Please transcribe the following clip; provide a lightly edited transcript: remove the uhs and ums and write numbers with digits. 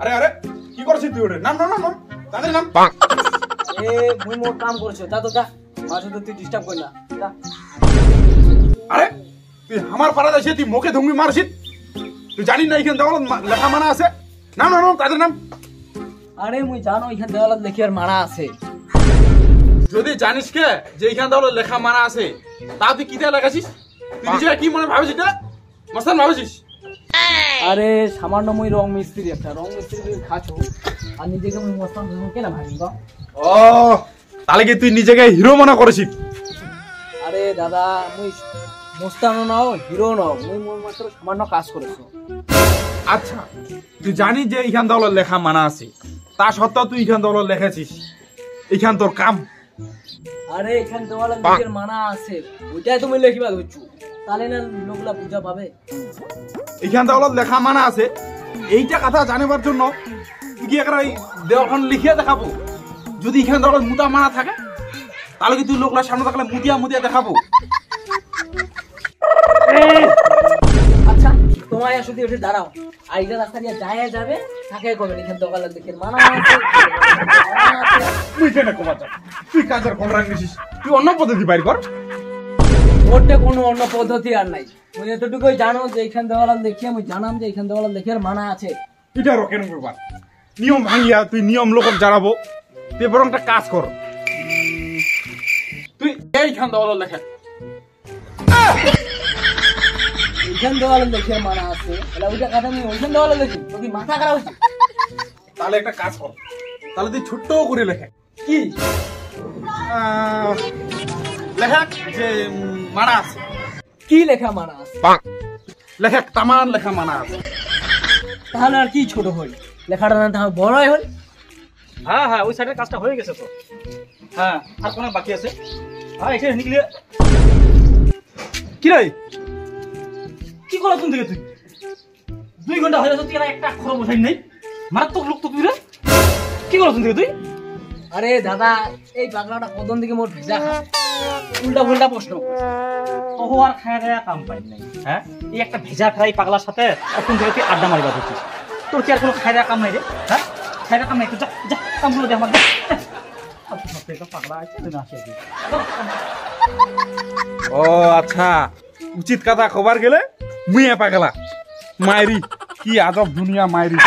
আরে আরে কি করছিস তুই? ওরে নাম নাম নাম তাদের নাম। এ মুই মোর কাম করছো যা তো যা, মাঝে তো তুই ডিস্টার্ব কর না যা। আরে তুই আমার পাড়া যাচ্ছিস, তুই মুখে ধুমবি মারছিস? তুই জানিস না এখানে দেওয়াল লেখা মানা আছে? নাম নাম নাম তাদের নাম। আরে মুই জানো এখানে দেওয়ালত দেখি আর মারা আছে। যদি জানিস কে যে এখানে দেওয়াল লেখা মানা আছে, তা তুই কিতে লেখাছিস? তুই নিজে কি মনে ভাবিস? এটা মস্তান ভাবিস? আরে সামান্য মুই রং মিস্ত্রি, একটা রং মিস্ত্রি খাচ্ছো আর নিজেকে মুই মস্তান কেন ভাবি গো? ও তাহলে কি তুই নিজেকে হিরো মনে করেছিস? আরে দাদা মুই মস্তানও নাও হিরো নাও, মুই মোর মাত্র সামান্য কাজ করেছো। আচ্ছা তুই জানিস যে এখান দেওয়াল লেখা মানা আছে, তা সত্ত্বেও তুই এখান দেওয়াল লেখেছিস? এখান তোর কাম? আরে এখান দেওয়ালত নিজের মানা আছে, ওইটাই তুমি লেখিবা ধরছো, তাহলে না লোকলা পূজা পাবে। এখান দেওয়াল লেখা মানা আছে এইটা কথা জানিবার জন্য তুই কি একটা ওই দেওয়ালখান লিখিয়ে দেখাবো? যদি এখান দেওয়াল মুতা মানা থাকে তাহলে কি তুই লোকলার সামনে থাকলে মুতিয়া মুতিয়া দেখাবো? আচ্ছা তোমায় শুধু এসে দাঁড়াও, আর এটা রাস্তা দিয়ে যায় যাবে তাকে করবেন এখান দেওয়ালত দেখে মানা আছে। তুই কেন কমা যা, তুই কাজের কন্ট্রাক্ট নিছিস, তুই অন্য পদ্ধতি বাইর কর। ওটা কোনো অন্য পদ্ধতি আর নাই, তুমি এতটুকুই জানো যে এখান দেওয়ালত দেখে আমি জানাম যে এখান দেওয়ালত দেখে আর মানা আছে। এটারও কেন ব্যাপার? নিয়ম ভাঙিয়া তুই নিয়ম লোক জানাবো? তুই বরং একটা কাজ কর, তুই এইখান দেওয়াল লেখা। এখান দেওয়ালত দেখে আর মানা আছে, তাহলে ওইটা কথা আমি ওইখান দেওয়ালত দেখি তোকে মাথা খারাপ হচ্ছে। তাহলে একটা কাজ কর, তাহলে তুই ছোট্ট করে লেখা। কি লেখা যে মানা আছে? কি লেখা মানা আছে? লেখা তামান লেখা মানা আছে। তাহলে আর কি ছোট হল, লেখাটা না তাহলে বড়ই হল। হ্যাঁ হ্যাঁ ওই সাইডের কাজটা হয়ে গেছে তো। হ্যাঁ আর কোনো বাকি আছে? হ্যাঁ এখানে নিকলে কি রে কি করো তুমি তুই 2 ঘন্টা হয়ে গেছে তুই একটা খরচ বসাই নাই, মারাত্মক লোক তো তুই রে। কি করো তুমি তুই? আরে দাদা এই পাগলাটা কতদিন থেকে মোর ভেজা খায়, উল্টা ফুল্টা প্রশ্ন করে। ও আর খায় দেয়া কাম পাই নাই। হ্যাঁ এই একটা ভেজা খাই পাগলার সাথে এখন থেকে তুই আড্ডা মারিবা ধরছিস, তোর কি আর কোনো খায় দেয়া কাম নাই রে? হ্যাঁ খায় দেয়া কাম নাই, তুই যা যা কামগুলো দে আমার। পাগলা আছে তুই না আসে। ও আচ্ছা, উচিত কথা খবর গেলে মুই পাগলা মাইরি, কি আজব দুনিয়া মাইরি।